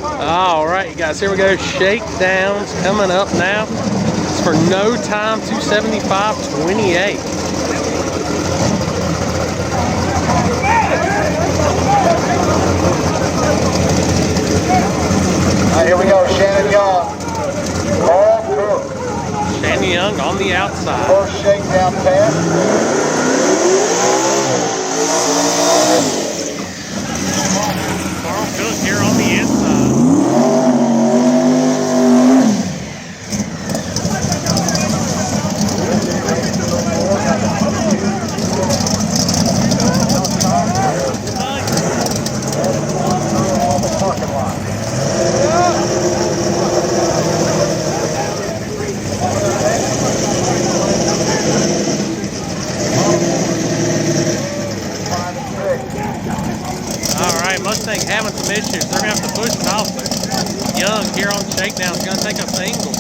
All right, guys, here we go. Shakedowns coming up now. It's for no time 275.28. Here we go, Shannon Young. All Cook. Shannon Young on the outside. First shakedown pass. Carl Cook here on the inside. Mustang having some issues. They're going to have to push it off. Young here on shakedown is going to take a single.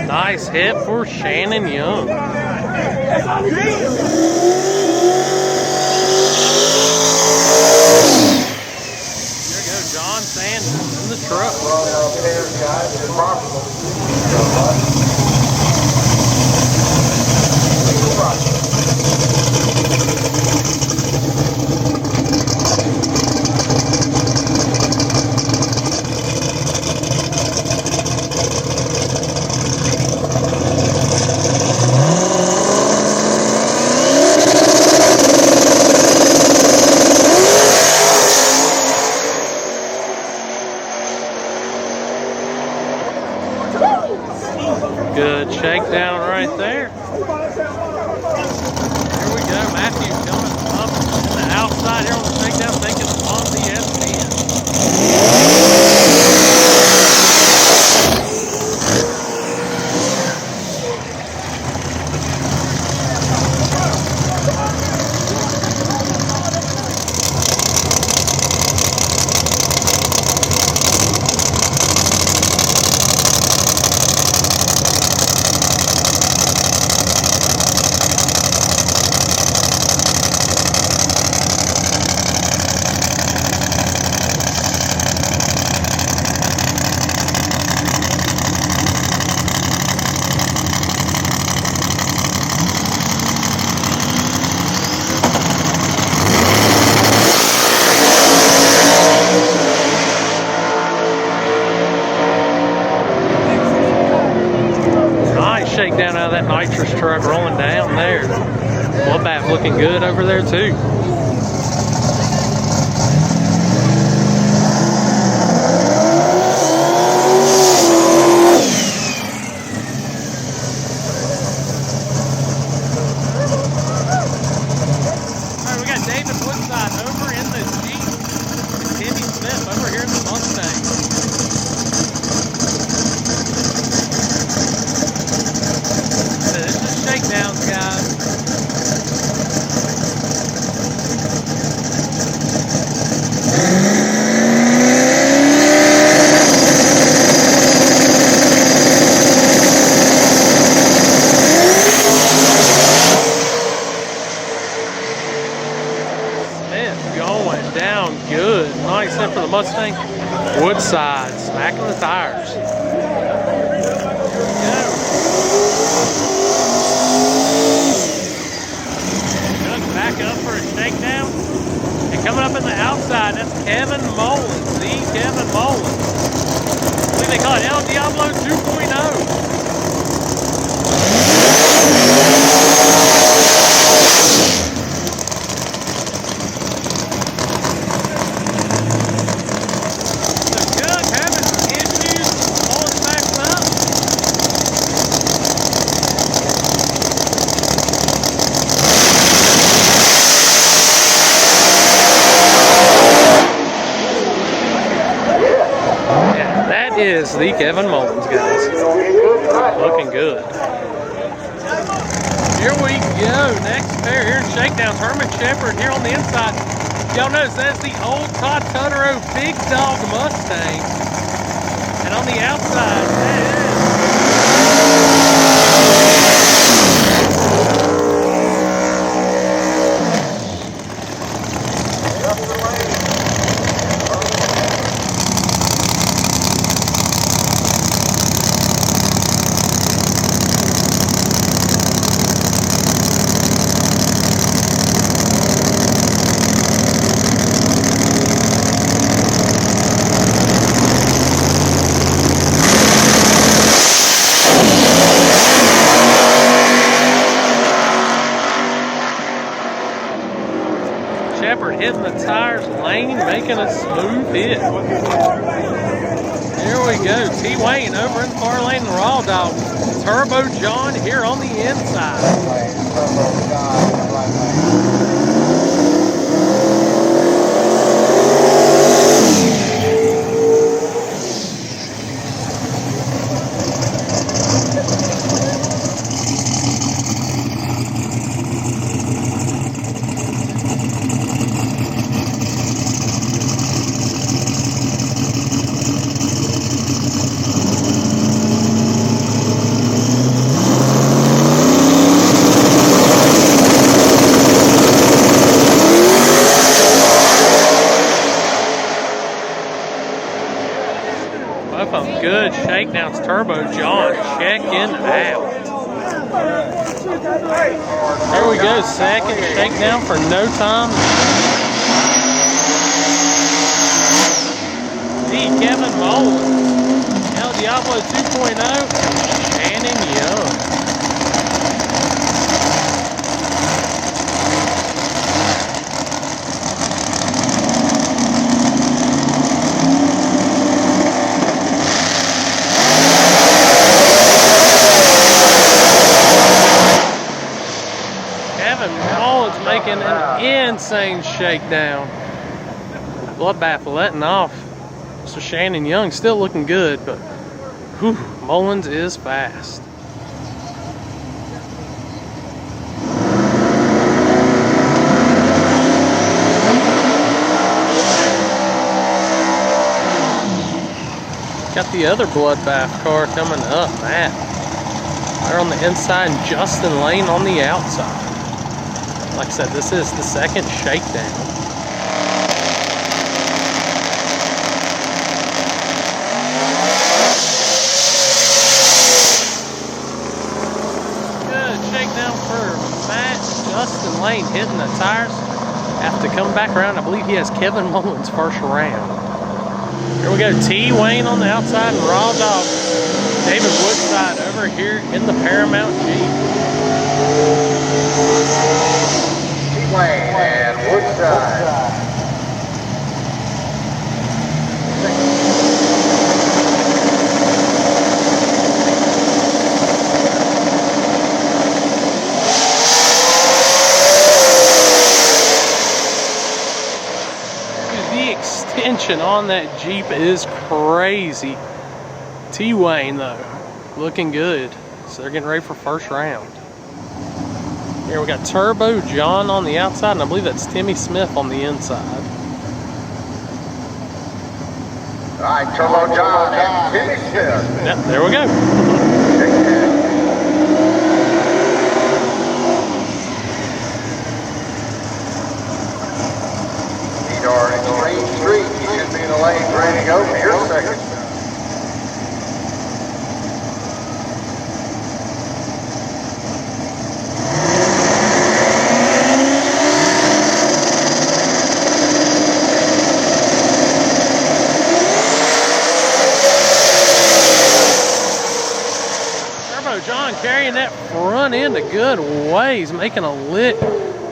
Nice hit for Shannon Young. In the truck. Good shakedown right there. Here we go. Matthew coming up on the outside here on the shakedown, taking on the S10. Shakedown out of that nitrous truck rolling down there. Bloodbath looking good over there too. Alright, we got David Woodside over in the Jeep. And Timmy Smith over here in the Mustang. Shakedowns, guys. Smith going down good. Nice hit for the Mustang. Woodside smacking the tires. Up for a shakedown. And coming up in the outside, that's Kevin Mullins, the Kevin Mullins. I believe they call it El Diablo 2.0. Is the Kevin Mullins, guys. Looking good. Here we go. Next pair here in shakedowns. Herman Shepherd here on the inside. Y'all notice that's the old Todd Tutterow Big Dog Mustang. inside, on the outside. There it is. Shepard hitting the tires lane, making a smooth hit. Here we go. T. Wayne over in the far lane, the Raw Dog. Turbo John here on the inside. Good shakedowns, Turbo John checking out. There we go, second shakedown for no time. The Kevin Mullins, El Diablo 2.0, Shannon Young. Making an insane shakedown. Bloodbath letting off. So Shannon Young still looking good, but whew, Mullins is fast. Got the other Bloodbath car coming up, Matt. They're on the inside and Justin Lane on the outside. Like I said, this is the second shakedown. Good shakedown for Matt. Justin Lane hitting the tires. Have to come back around. I believe he has Kevin Mullins first round. Here we go. T. Wayne on the outside and Raw Dog David Woodside over here in the Paramount Jeep. Wayne and Woodside. The extension on that Jeep is crazy. T. Wayne though, looking good. So they're getting ready for first round. Here we got Turbo John on the outside, and I believe that's Timmy Smith on the inside. All right, Turbo John and Timmy Smith. Yep, there we go. These are extreme street. You should be in the lane ready to go for your second. John carrying that front end a good ways, making a lick.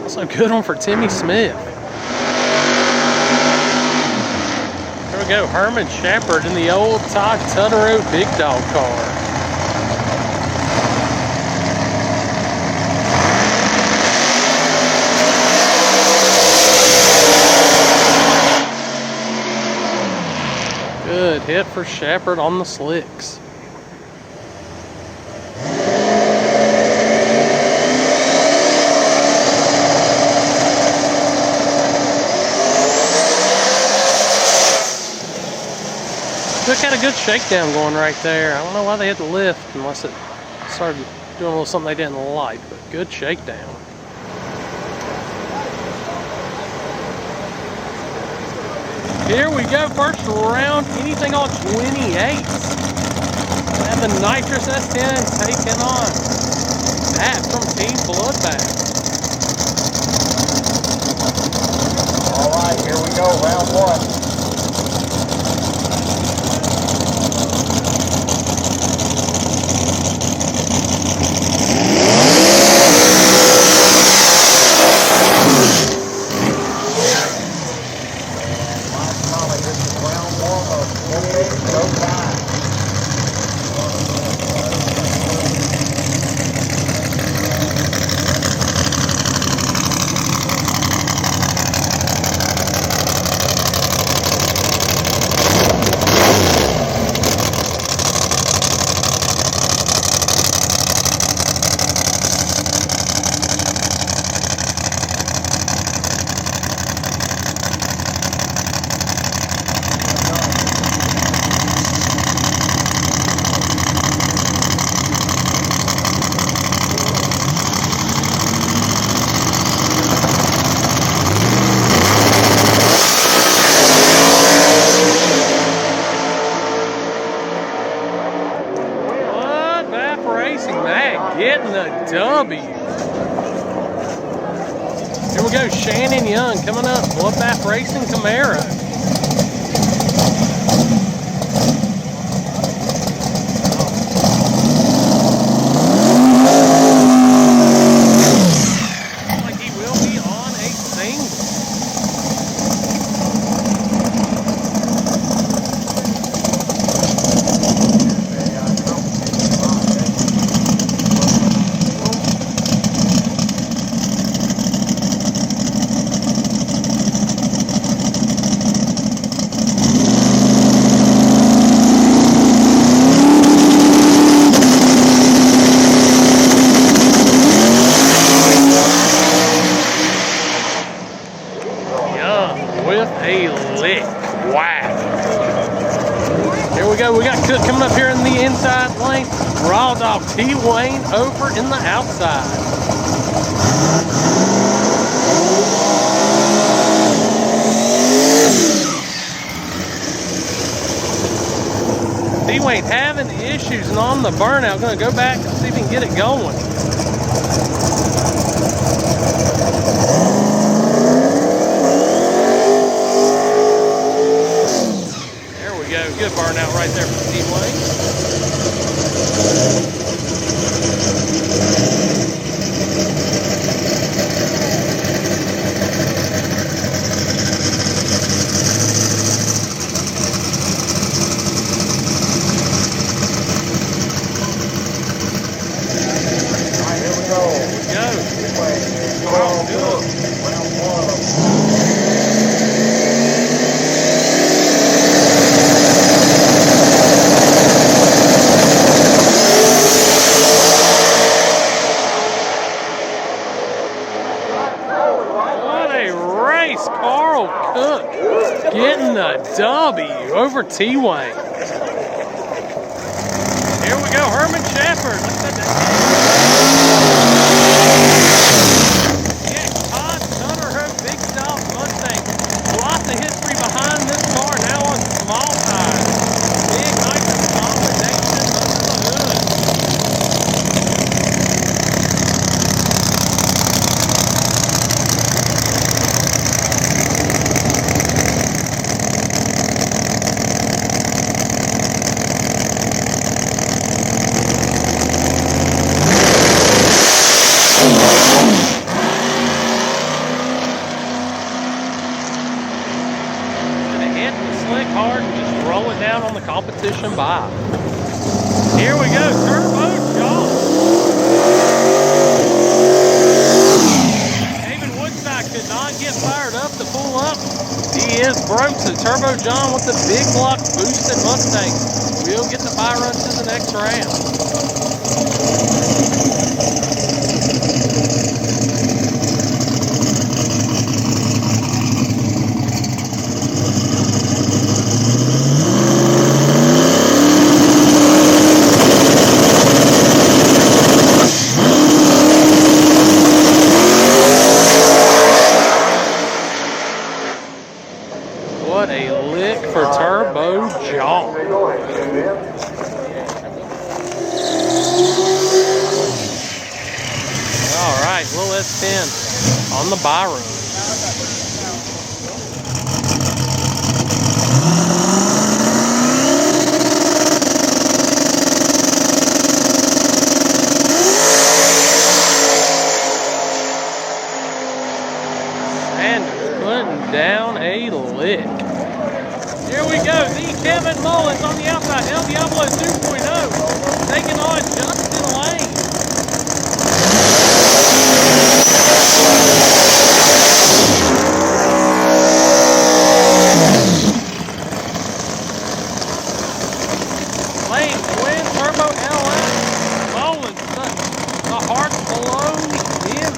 Also good one for Timmy Smith. Here we go, Herman Shepard in the old Todd Tutterow Big Dog car. Good hit for Shepard on the slicks. Took Truck had a good shakedown going right there. I don't know why they had to lift unless it started doing a little something they didn't like, but good shakedown. Here we go, first round, anything on 28. And the Nitrous S10 taking on that from Team Bloodbath. All right, here we go, round one. Getting the W. Here we go, Shannon Young coming up, Bloodbath Racing Camaro. Looks like he will be on a single. With a lick. Wow. Here we go. We got Cook coming up here in the inside lane. Raw Dog T Wayne over in the outside. T Wayne having issues and on the burnout. Going to go back and see if he can get it going. Good burnout right there from T Wayne. All right, here we go. Round one. Cook getting the W over T Wayne. Here we go, Herman Shepard. Yeah, Todd Sutter, her big style Mustang. Lots of history behind this car. Now on small tires. Big nitrous combination under the hood. Hard and just roll it down on the competition by. Here we go, Turbo John. David Woodstock could not get fired up to pull up. He is broke, so Turbo John with the big block boosted Mustang will get the bye run to the next round. on the bye run. Down a lick. Here we go. The Kevin Mullins on the outside. El Diablo 2.0 taking on Justin Lane. Lane twin turbo LS. Mullins the heart below him.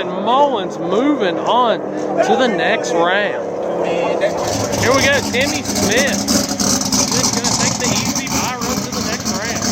Mullins moving on to the next round. Here we go, Timmy Smith. Just gonna take the easy bye run to the next round.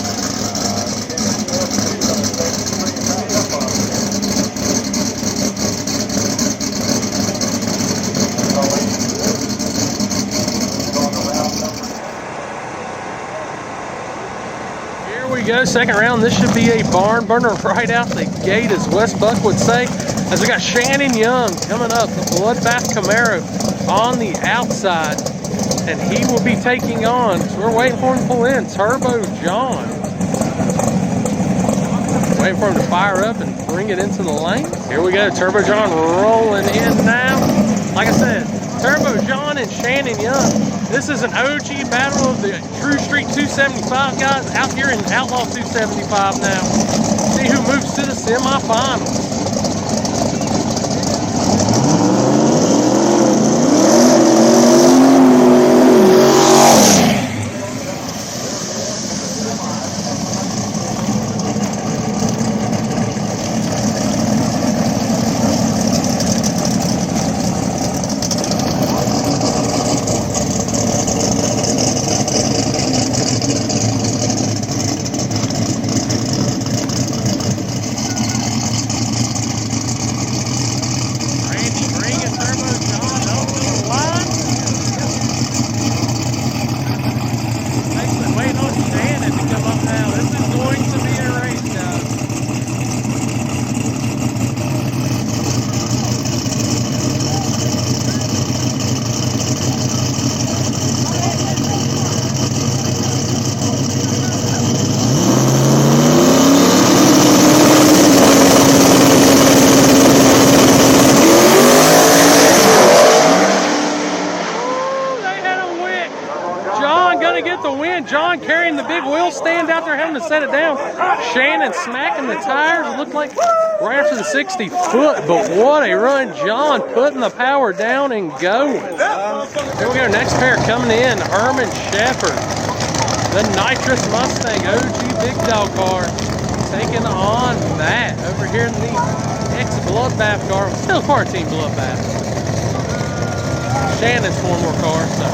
Here we go, second round. This should be a barn burner right out the gate, as Wes Buck would say. As we got Shannon Young coming up, the Bloodbath Camaro on the outside. And he will be taking on, so we're waiting for him to pull in, Turbo John. Waiting for him to fire up and bring it into the lane. Here we go, Turbo John rolling in now. Like I said, Turbo John and Shannon Young. This is an OG battle of the True Street 275 guys out here in Outlaw 275 now. See who moves to the semifinals. John carrying the big wheel stand out there, having to set it down. Shannon smacking the tires. It looked like right after the 60 foot, but what a run. John putting the power down and going. Here we go, next pair coming in. Herman Shepherd, the Nitrous Mustang OG Big Dog car, taking on Matt over here in the ex-Bloodbath car. Still part of Team Bloodbath. Shannon's former car, so.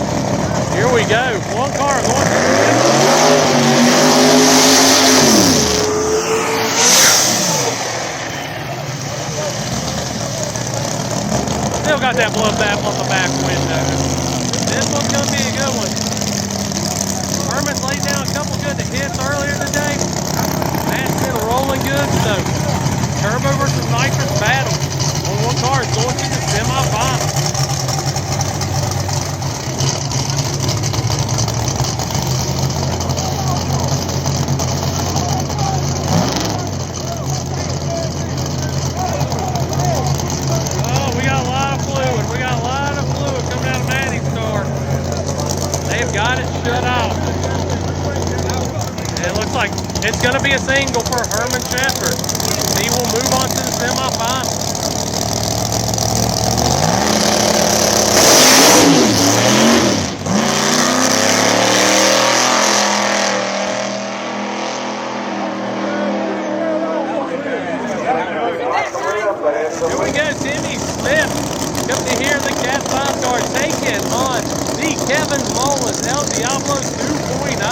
Here we go. One car going to the next. Still got that Bloodbath on the back window. This one's going to be a good one. Herman's laid down a couple good hits earlier today. Matt's been rolling good, so Turbo versus Nitrous battle. One car is going to the semifinals. Got it shut off. And it looks like it's going to be a single for Herman Shepherd. He will move on to the semifinals. Kevin Mullins, El Diablo 2.0.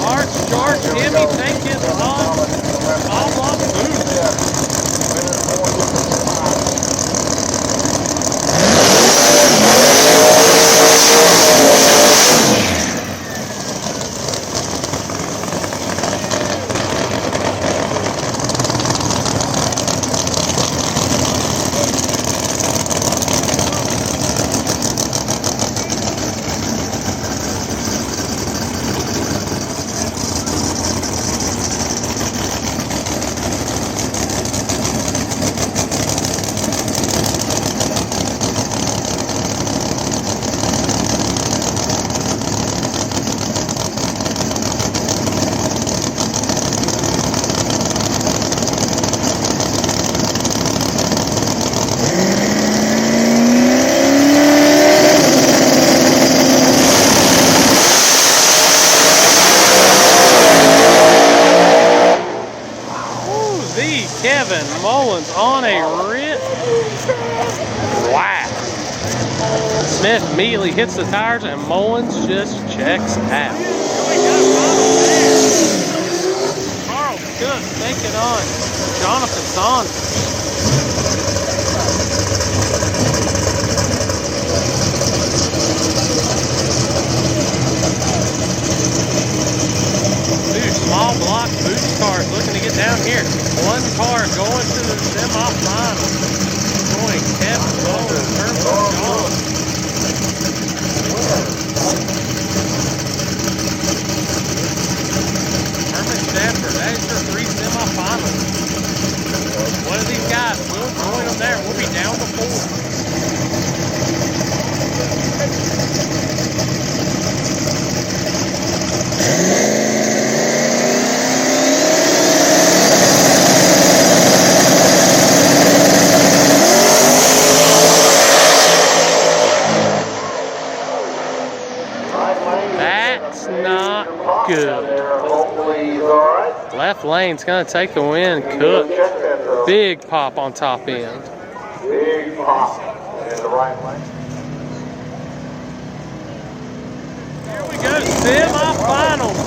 Large George Timmy, take his on. Outlaw boost. Kevin Mullins on a rip. Wow. Smith immediately hits the tires and Mullins just checks out. Carl Cook taking on Jonathan Saunders. Two small block boost cars looking to get down here. One car going to the semi-final. Going Kevin Mullins, Herman John. Herman Stafford, that is your 3 semi-finals. One of these guys will join them there. We'll be down to 4. That's not good. Left lane's going to take the win. Cook. Big pop on top end. Big pop in the right lane. Here we go. Semi-finals.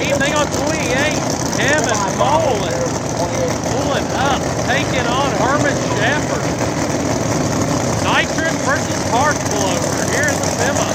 Anything on 28. Kevin Mullins pulling up. Taking on Herman Shepherd. Nitrous versus Park Blower here in the semi.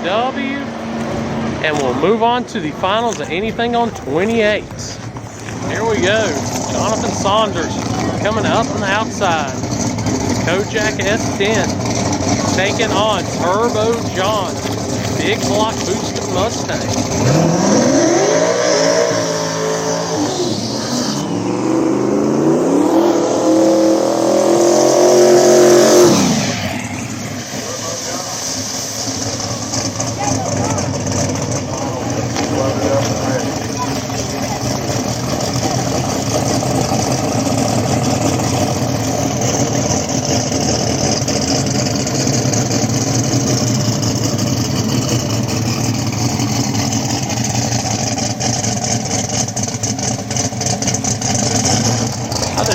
W, and we'll move on to the finals of anything on 28. Here we go. Jonathan Saunders coming up on the outside. The Kojak S10 taking on Turbo John. Big block boosted Mustang.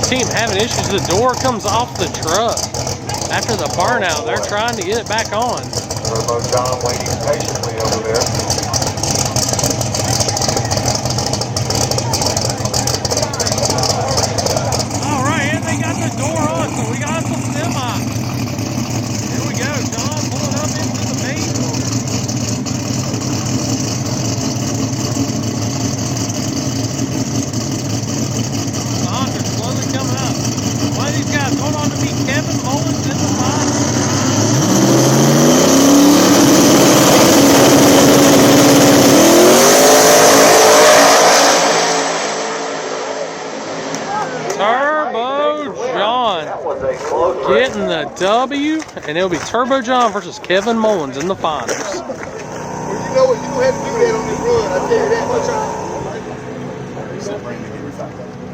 Team having issues. The door comes off the truck after the burnout. They're trying to get it back on. Turbo John waiting patiently over there. was a close race. getting the W, and it'll be Turbo John versus Kevin Mullins in the finals. Well, you know what? You had to do that on this run. I tell you that much.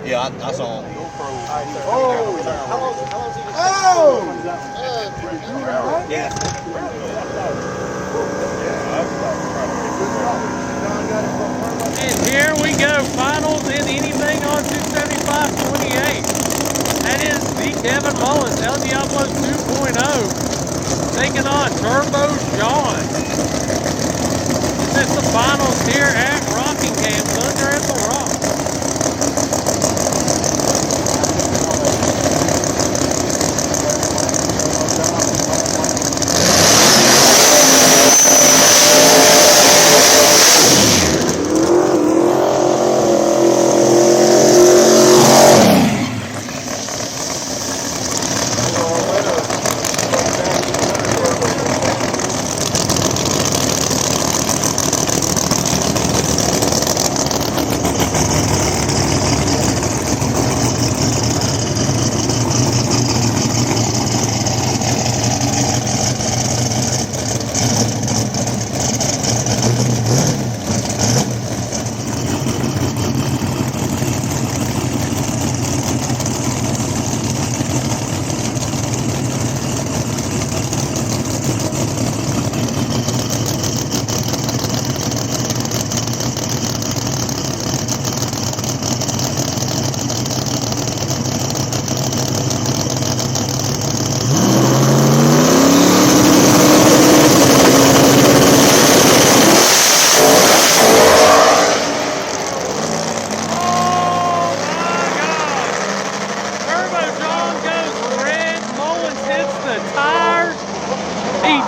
Yeah, I saw. Yeah. And here we go, finals in anything on 275.28. That is the Kevin Mullins El Diablo 2.0 taking on Turbo John. It's the finals here at Rockingham, Thunder at the Rock.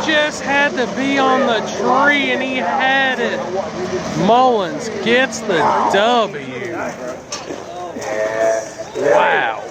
Just had to be on the tree and he had it. Mullins gets the W. Wow.